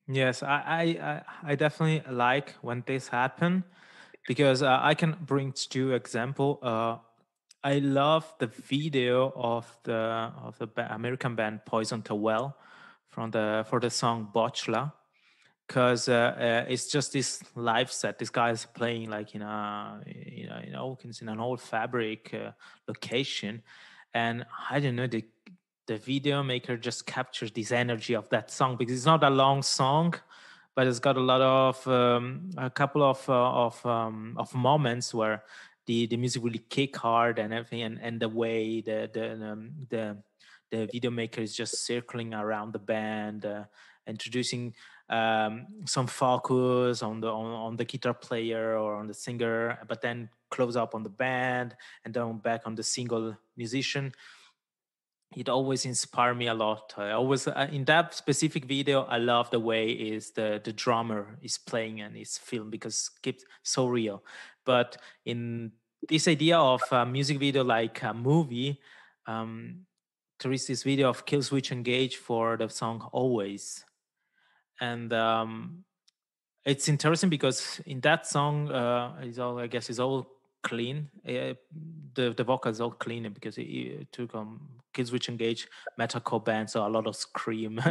Yes, I definitely like when this happen, because I can bring 2 example. I love the video of the American band Poison to Well for the song Bocla, because it's just this live set. This guy is playing like in an old fabric location, and I don't know, the video maker just captures this energy of that song, because it's not a long song, but it's got a lot of a couple of moments where the music really kick hard and everything, and the way the video maker is just circling around the band, introducing some focus on the guitar player or on the singer, but then close up on the band and then back on the single musician. It always inspired me a lot. I always in that specific video, I love the way is the drummer is playing and is filmed, because it keeps so real. But in this idea of a music video like a movie, there is this video of Killswitch Engage for the song Always. And it's interesting because in that song, it's all clean. The vocal is all clean because it took Killswitch Engage metalcore band, so a lot of scream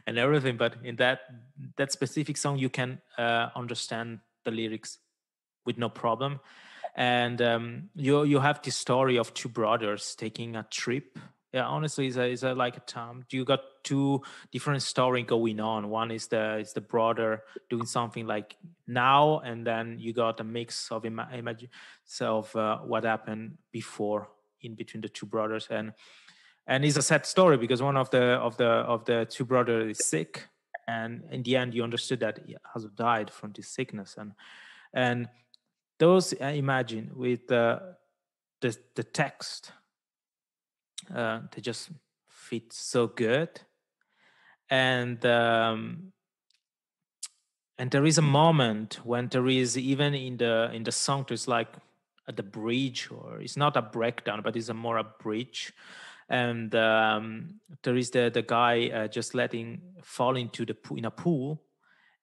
and everything. But in that specific song, you can understand the lyrics with no problem. And you have this story of 2 brothers taking a trip. Yeah, honestly, it's a like a time. You got 2 different stories going on. One is the brother doing something like now, and then you got a mix of image of what happened before in between the 2 brothers, and it's a sad story because one of the 2 brothers is sick, and in the end you understood that he has died from this sickness, and those I imagine with the text. They just fit so good, and there is a moment when there is, even in the song, there's like at the bridge, or it's not a breakdown, but it's more a bridge, and there is the guy just letting fall into in a pool,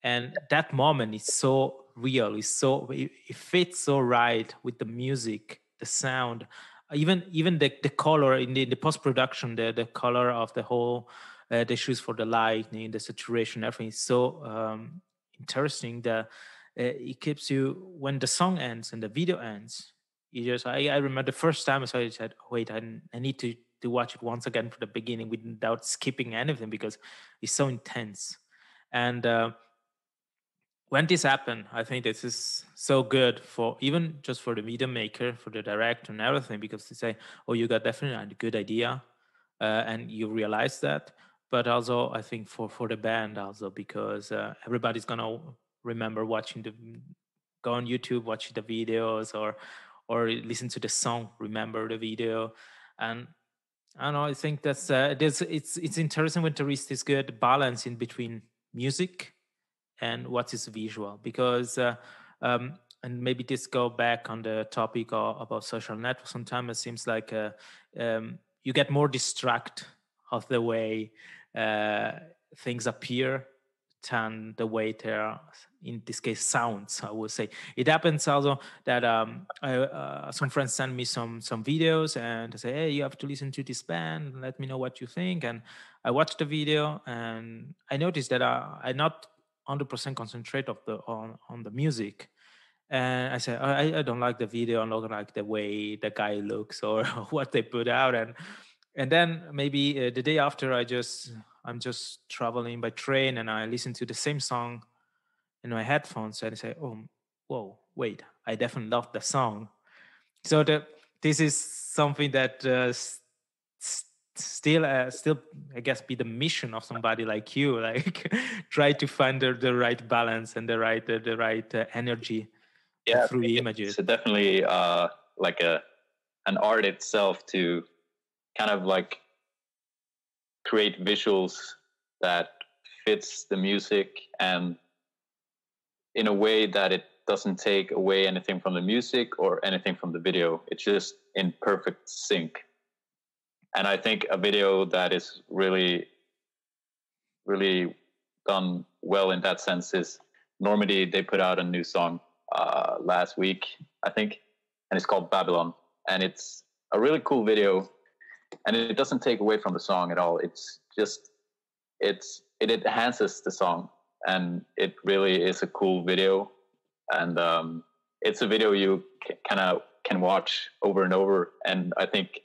and that moment is so real. It fits so right with the music, the sound, even the color in the post production, the color of the whole, the choose for the lighting, the saturation, everything is so interesting that it keeps you when the song ends and the video ends. You just I remember the first time I saw it, I said, wait, I need to watch it once again from the beginning without skipping anything because it's so intense. And when this happened, I think this is so good for even just for the video maker, for the director and everything, because they say, oh, you got definitely a good idea, and you realize that. But also, I think for the band also, because everybody's gonna remember watching go on YouTube, watch the videos, or listen to the song, remember the video. And I don't know, I think it's interesting when there is this good balance in between music and what is visual, because and maybe this go back on the topic about social networks. Sometimes it seems like you get more distracted of the way things appear than the way they are, in this case, sounds. I would say it happens also that some friends send me some videos and say, hey, you have to listen to this band, let me know what you think. And I watch the video and I noticed that I not 100% concentrate on the music. And I said, I don't like the video, I don't like the way the guy looks or what they put out. And then maybe the day after, I'm just traveling by train and I listen to the same song in my headphones and I say, oh, whoa, wait, I definitely love the song. So this is something that still I guess be the mission of somebody like you, like try to find the right balance and the right energy through the images. It's definitely like an art itself to kind of like create visuals that fits the music and in a way that it doesn't take away anything from the music or anything from the video. It's just in perfect sync. And I think a video that is really, really done well in that sense is Normandy. They put out a new song last week, I think, and it's called Babylon. And it's a really cool video. And it doesn't take away from the song at all. It's just, it enhances the song. And it really is a cool video. And it's a video you can watch over and over. And I think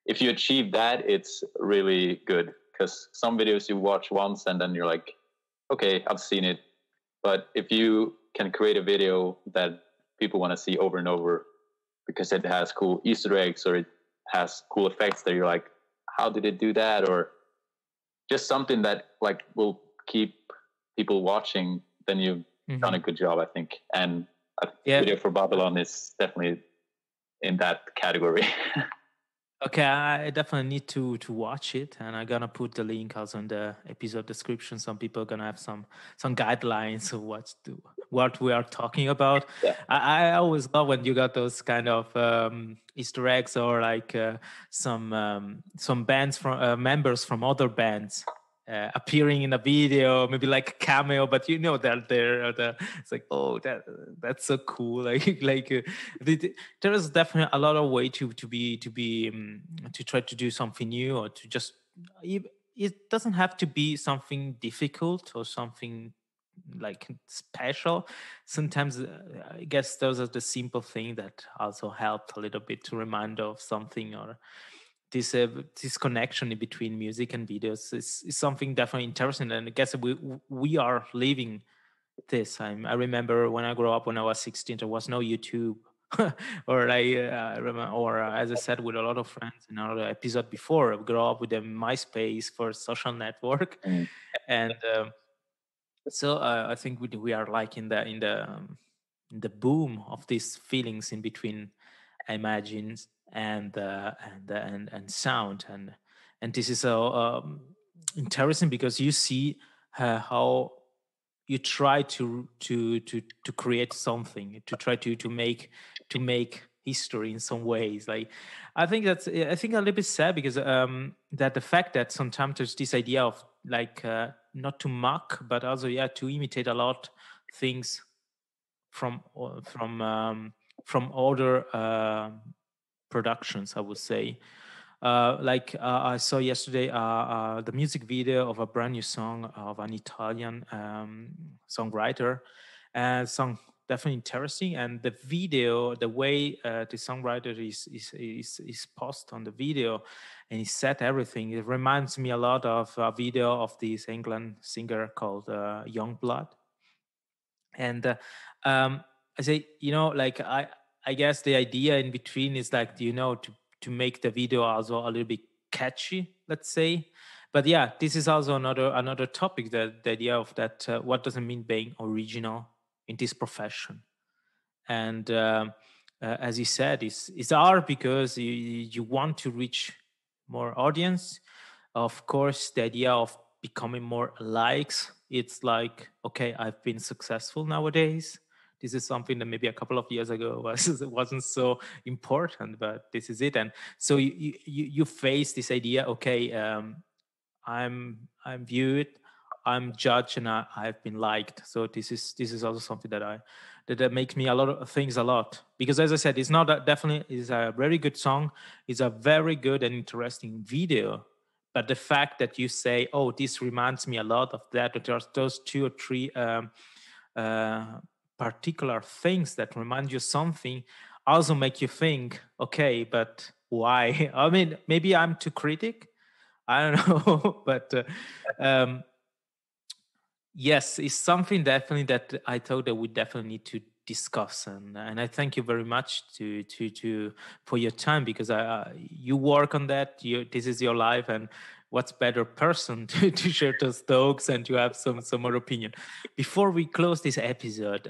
if you achieve that, it's really good. Because some videos you watch once and then you're like, okay, I've seen it. But if you can create a video that people want to see over and over because it has cool Easter eggs or it has cool effects that you're like, how did it do that? Or just something that like will keep people watching, then you've done a good job, I think. And the video for Babylon is definitely in that category. Okay, I definitely need to watch it, and I'm gonna put the link also in the episode description. Some people are gonna have some guidelines of what we are talking about. Yeah. I always love when you got those kind of Easter eggs or like some bands from members from other bands appearing in a video, maybe like a cameo, but you know they're there. It's like, oh, that's so cool. There is definitely a lot of way to try to do something new or to just. It doesn't have to be something difficult or something like special. Sometimes I guess those are the simple things that also helped a little bit to remind of something, or this connection in between music and videos is something definitely interesting. And I guess we are living this. I remember when I grew up, when I was 16, there was no YouTube. Or remember, or as I said, with a lot of friends in our episode before, I grew up with a MySpace for social network. And so I think we are like in the boom of these feelings in between images and sound, and this is so interesting because you see how you try to create something, to try to make history in some ways. Like, I think a little bit sad because that the fact that sometimes there's this idea of like not to mock, but also to imitate a lot things from other productions, I would say. I saw yesterday the music video of a brand new song of an Italian songwriter. Song definitely interesting, and the video, the way the songwriter is posted on the video, and he set everything. It reminds me a lot of a video of this England singer called Youngblood. And I say, like I guess the idea in between is like, to make the video also a little bit catchy, let's say. But yeah, this is also another topic, that the idea of that what does it mean being original in this profession. And as you said, it's hard because you want to reach more audience. Of course, the idea of becoming more likes, it's like, okay, I've been successful nowadays. This is something that maybe a couple of years ago wasn't so important, but this is it. And so you face this idea, okay, I'm viewed, I'm judged, and I've been liked. So this is also something that makes me a lot of things a lot, because as I said, it's not definitely is a very good song, it's a very good and interesting video. But the fact that you say, oh, this reminds me a lot of that, that there's those two or three particular things that remind you something, also make you think, okay, but why? I mean, maybe I'm too critic, I don't know. But yes, it's something definitely that I thought that we definitely need to discuss, and I thank you very much to for your time, because you work on that. This is your life, and what's better person to share those thoughts and to have some more opinion. Before we close this episode,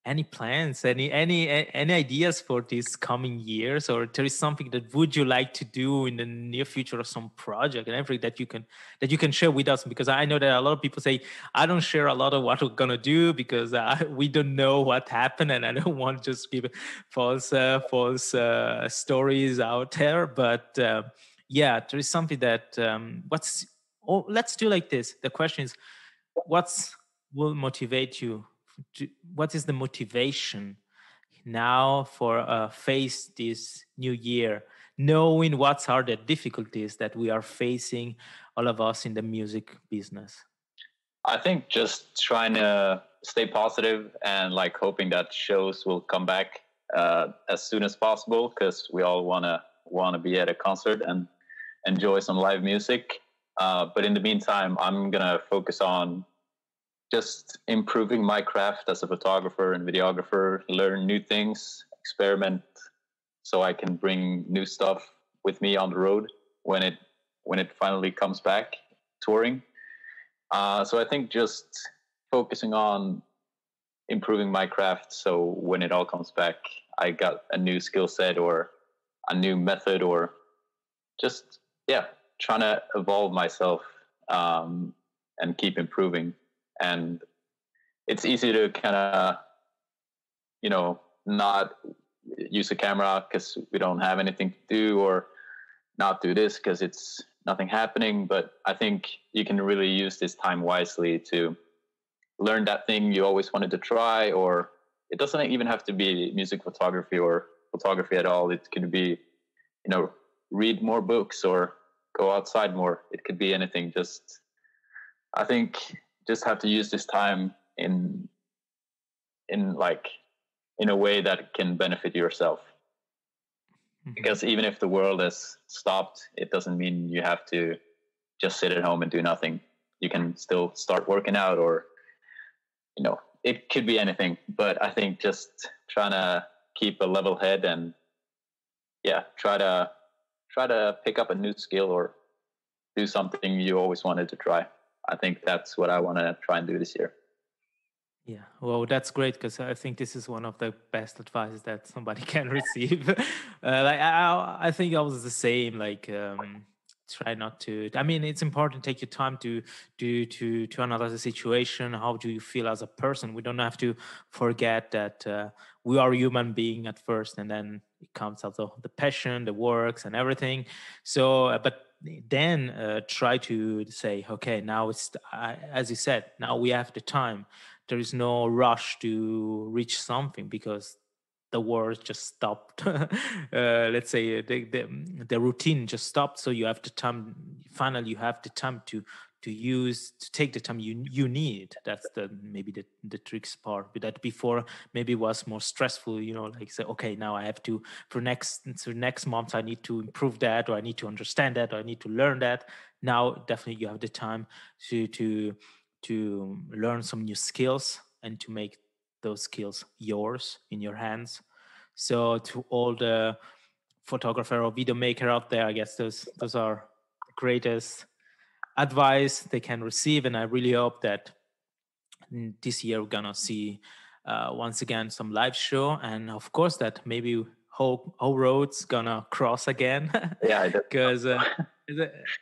any plans, any ideas for these coming years, or there is something that would you like to do in the near future, or some project and everything that you can share with us? Because I know that a lot of people say, I don't share a lot of what we're gonna do because we don't know what happened, and I don't want to just give false stories out there. But there is something that let's do like this. The question is, what's will motivate you? What is the motivation now for face this new year, knowing what are the difficulties that we are facing, all of us in the music business? I think just trying to stay positive and like hoping that shows will come back as soon as possible, because we all want to be at a concert and enjoy some live music. But in the meantime, I'm gonna focus on just improving my craft as a photographer and videographer, learn new things, experiment, so I can bring new stuff with me on the road when it finally comes back touring. So I think just focusing on improving my craft, so when it all comes back, I got a new skill set or a new method, or just trying to evolve myself and keep improving. And it's easy to kind of, not use a camera because we don't have anything to do, or not do this because it's nothing happening. But I think you can really use this time wisely to learn that thing you always wanted to try, or it doesn't even have to be music photography or photography at all. It could be, read more books or go outside more. It could be anything. I think just have to use this time in a way that can benefit yourself. Mm-hmm. Because even if the world has stopped, it doesn't mean you have to just sit at home and do nothing. You can still start working out, or it could be anything. But I think just trying to keep a level head and try to pick up a new skill or do something you always wanted to try. I think that's what I want to try and do this year. Yeah, well, that's great, because I think this is one of the best advice that somebody can receive. I think I was the same. Try not to. I mean, it's important to take your time to analyze the situation. How do you feel as a person? We don't have to forget that we are human being at first, and then it comes out of the passion, the works, and everything. So, but then try to say, okay, now it's as you said, now we have the time. There is no rush to reach something because the world just stopped. Let's say the routine just stopped. So you have the time. Finally, you have the time to take the time you need. That's maybe the tricks part. But that before maybe was more stressful. Like say, okay, now I have to for next month I need to improve that, or I need to understand that, or I need to learn that. Now definitely you have the time to learn some new skills and to make those skills yours in your hands. So to all the photographer or video maker out there, I guess those are the greatest advice they can receive. And I really hope that this year we're gonna see once again some live show, and of course that maybe whole roads gonna cross again. Yeah, because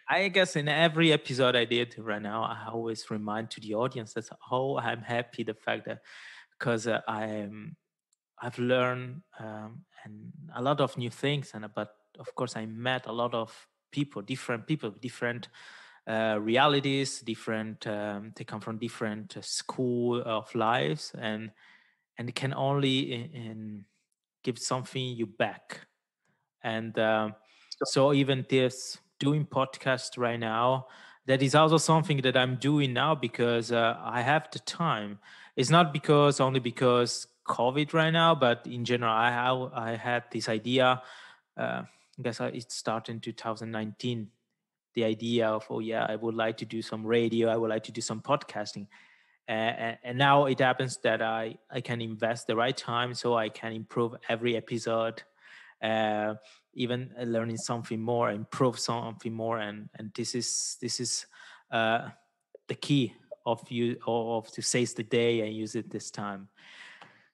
I guess in every episode I did right now, I always remind to the audience that I'm happy the fact that because I've learned and a lot of new things, but of course I met a lot of different realities, different. They come from different school of lives, and it can only give something you back. And so even this doing podcast right now, that is also something that I'm doing now because I have the time. It's not only because COVID right now, but in general, I had this idea. I guess it started in 2019. The idea of, I would like to do some radio. I would like to do some podcasting. And now it happens that I can invest the right time so I can improve every episode, even learning something more, improve something more. And this is the key of to seize the day and use it this time.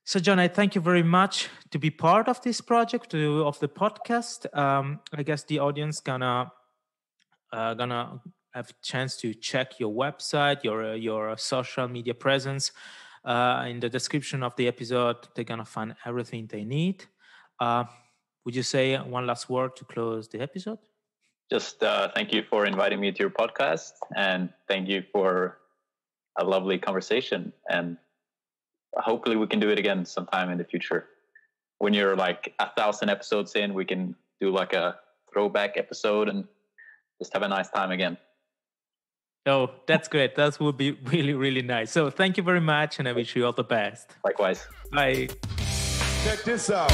So, John, I thank you very much to be part of this project of the podcast. I guess the audience gonna have a chance to check your website, your social media presence. In the description of the episode, they're gonna find everything they need. Would you say one last word to close the episode? Just thank you for inviting me to your podcast, and thank you for a lovely conversation. And hopefully we can do it again sometime in the future. When you're like 1,000 episodes in, we can do like a throwback episode and just have a nice time again. Oh, that's great. That would be really, really nice. So thank you very much, and I wish you all the best. Likewise. Bye. Check this out.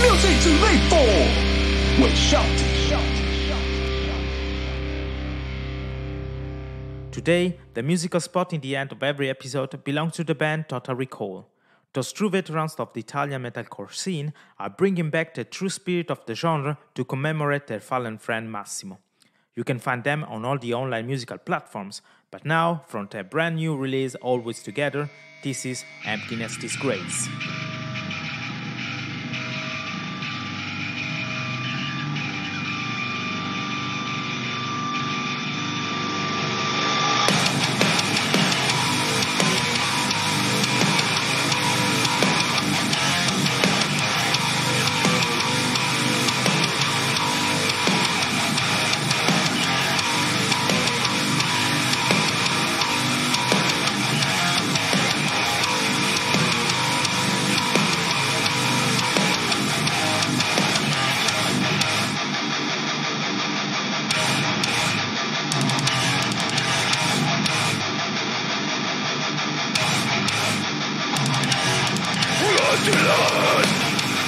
Music to live for with Shanti. Today, the musical spot in the end of every episode belongs to the band Total Recall. Those true veterans of the Italian metalcore scene are bringing back the true spirit of the genre to commemorate their fallen friend Massimo. You can find them on all the online musical platforms, but now, from their brand new release Always Together, this is Emptiness, Disgrace.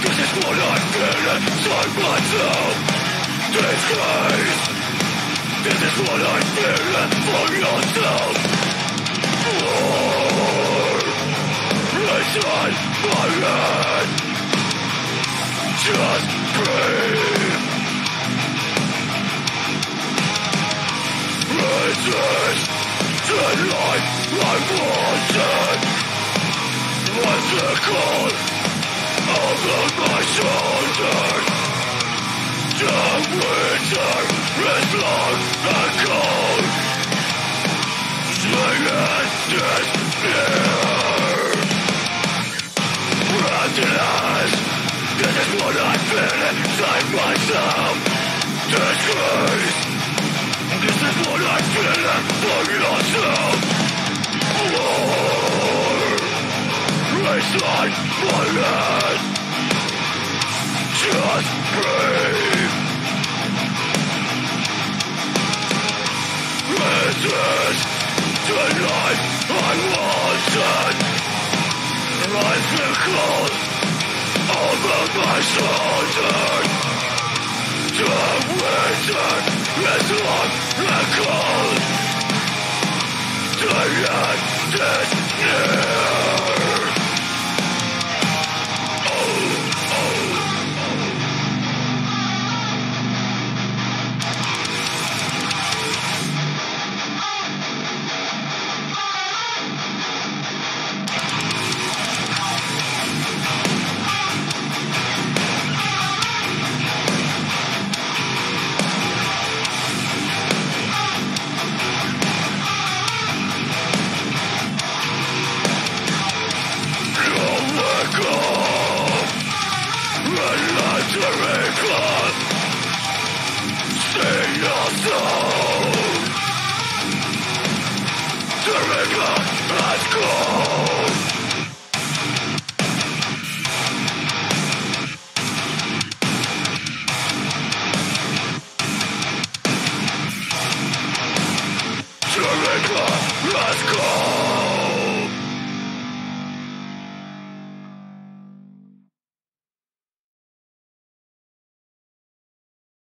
This is what I feel inside myself. Disgrace. This is what I feel for yourself. Inside my head. Just breathe. Resist the life I wanted. What's the call? over my shoulders. The winter is long and cold. Singing despair. Emptiness, this is what I feel inside myself. Disgrace, this is what I feel for yourself. War, inside my head. Just breathe. This is the life I wanted. I feel cold over my shoulders. The winter is long and cold. The end is near. The river has gone.